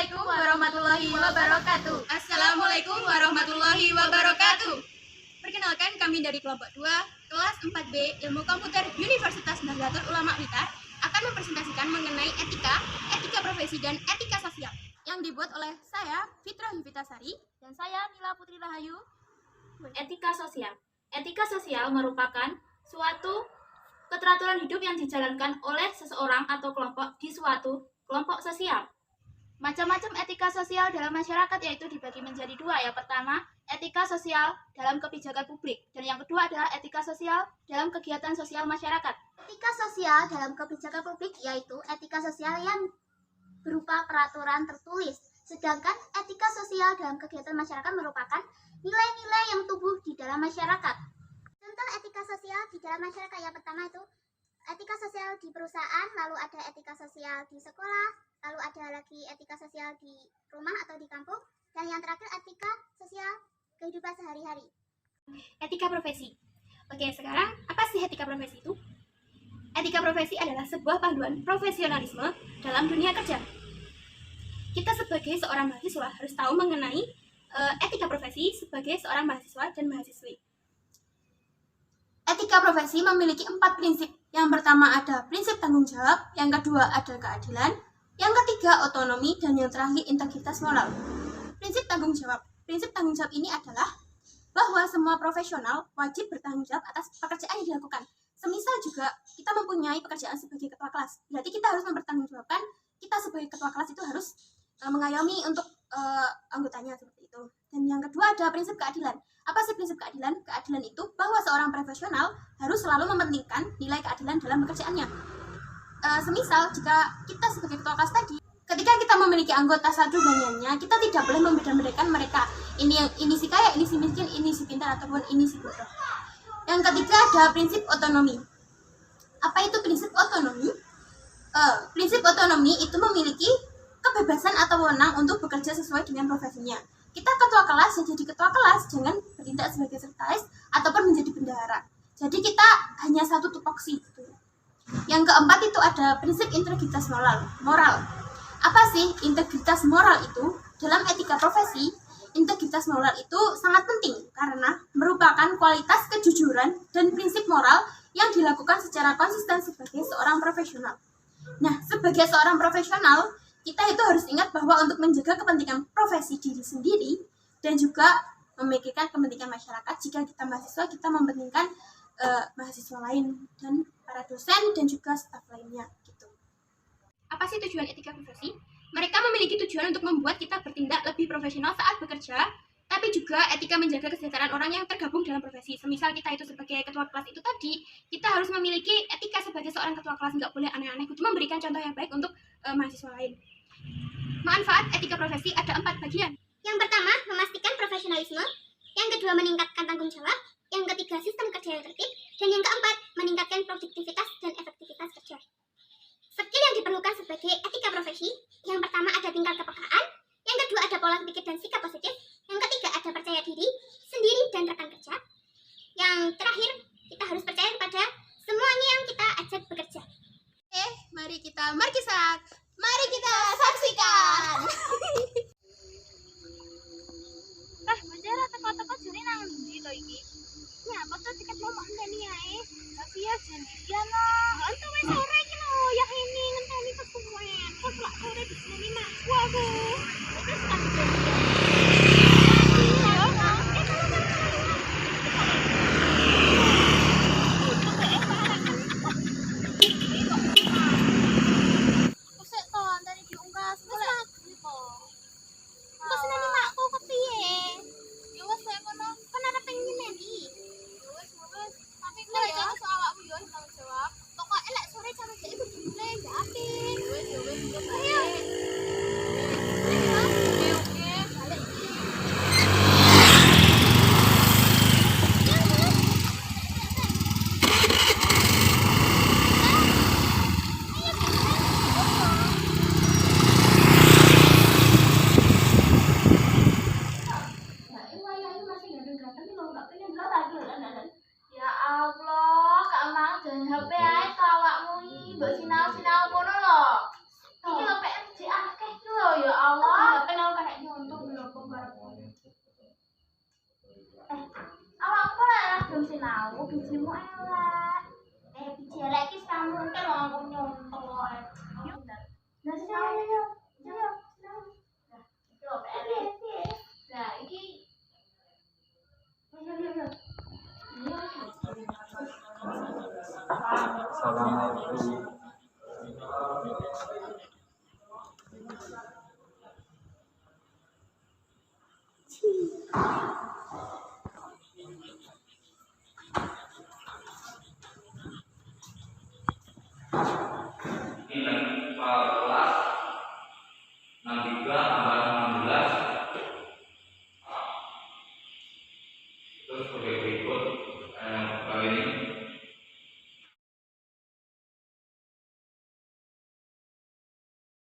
Assalamualaikum warahmatullahi wabarakatuh. Assalamualaikum warahmatullahi wabarakatuh. Perkenalkan, kami dari kelompok 2, kelas 4B Ilmu Komputer Universitas Nahdlatul Ulama Blitar akan mempresentasikan mengenai etika profesi dan etika sosial yang dibuat oleh saya, Fitra Hivitasari, Dan saya Nila Putri Rahayu. Etika sosial. Etika sosial merupakan suatu keteraturan hidup yang dijalankan oleh seseorang atau kelompok di suatu kelompok sosial. Macam-macam etika sosial dalam masyarakat yaitu dibagi menjadi dua. Yang pertama, etika sosial dalam kebijakan publik. Dan yang kedua adalah etika sosial dalam kegiatan sosial masyarakat. Etika sosial dalam kebijakan publik yaitu etika sosial yang berupa peraturan tertulis. Sedangkan etika sosial dalam kegiatan masyarakat merupakan nilai-nilai yang tumbuh di dalam masyarakat. Contoh etika sosial di dalam masyarakat yang pertama itu etika sosial di perusahaan, lalu ada etika sosial di sekolah, lalu ada lagi etika sosial di rumah atau di kampung, dan yang terakhir etika sosial kehidupan sehari-hari. etika profesi. Oke, sekarang apa sih etika profesi itu? Etika profesi adalah sebuah panduan profesionalisme dalam dunia kerja. Kita sebagai seorang mahasiswa harus tahu mengenai etika profesi sebagai seorang mahasiswa dan mahasiswi. Etika profesi memiliki 4 prinsip. Yang pertama ada prinsip tanggung jawab, yang kedua ada keadilan, yang ketiga otonomi, dan yang terakhir integritas moral. Prinsip tanggung jawab. Prinsip tanggung jawab ini adalah bahwa semua profesional wajib bertanggung jawab atas pekerjaan yang dilakukan. Semisal juga kita mempunyai pekerjaan sebagai ketua kelas, berarti kita harus mempertanggungjawabkan kita sebagai ketua kelas itu harus mengayomi untuk anggotanya seperti itu. Dan yang kedua ada prinsip keadilan. Apa sih prinsip keadilan? Keadilan itu bahwa seorang profesional harus selalu mementingkan nilai keadilan dalam pekerjaannya. Semisal jika kita sebagai ketua kelas tadi, ketika kita memiliki anggota satu banyannya, kita tidak boleh membeda-bedakan mereka. Ini si kaya, ini si miskin, ini si pintar ataupun ini si bodoh. Yang ketiga ada prinsip otonomi. Apa itu prinsip otonomi? Prinsip otonomi itu memiliki kebebasan atau wewenang untuk bekerja sesuai dengan profesinya. Kita ketua kelas, ya jadi ketua kelas, jangan bertindak sebagai sekretaris ataupun menjadi bendahara. Jadi kita hanya satu tupoksi gitu. Yang keempat itu ada prinsip integritas moral. Apa sih integritas moral itu? Dalam etika profesi, integritas moral itu sangat penting karena merupakan kualitas kejujuran dan prinsip moral yang dilakukan secara konsisten sebagai seorang profesional. Nah, sebagai seorang profesional, kita itu harus ingat bahwa untuk menjaga kepentingan profesi diri sendiri dan juga memikirkan kepentingan masyarakat, jika kita mahasiswa, kita mementingkan mahasiswa lain dan para dosen dan juga staf lainnya gitu. Apa sih tujuan etika profesi? Mereka memiliki tujuan untuk membuat kita bertindak lebih profesional saat bekerja, tapi juga etika menjaga kesejahteraan orang yang tergabung dalam profesi. Semisal kita itu sebagai ketua kelas itu tadi, kita harus memiliki etika sebagai seorang ketua kelas, nggak boleh aneh-aneh, cuma memberikan contoh yang baik untuk mahasiswa lain. Manfaat etika profesi ada 4 bagian. Yang pertama, memastikan profesionalisme. Yang kedua, meningkatkan tanggung jawab. Yang ketiga, sistem kerja yang tertib. Dan yang keempat, meningkatkan produktivitas dan efektivitas kerja. Skill yang diperlukan sebagai etika profesi. Yang pertama ada tingkat kepekaan. Yang kedua ada pola pikir dan sikap positif. Yang ketiga ada percaya diri, sendiri dan rekan kerja. Yang terakhir, kita harus percaya kepada semuanya yang kita ajak bekerja. Mari kita markisat. Mari kita saksikan. Bajara teko-teko jane nang ndi to iki? Nyapa to tiket mau ngenteni ae. Tapi ya janjian loh. Entar wis sore iki lho, ya ini ngenteni kesuwen. Kok lak sore di sini makku aku. Wis tak sinau bijimu elek. Biji elek iki kamu kan aku nyontok wae. Yo bentar. Nah, sinau yo. Yo. Sinau. Nah, iki lho elek. Nah, iki yo. Assalamualaikum. Ini 14, 63 tambah 16 itu sebagai berikut. Kali ini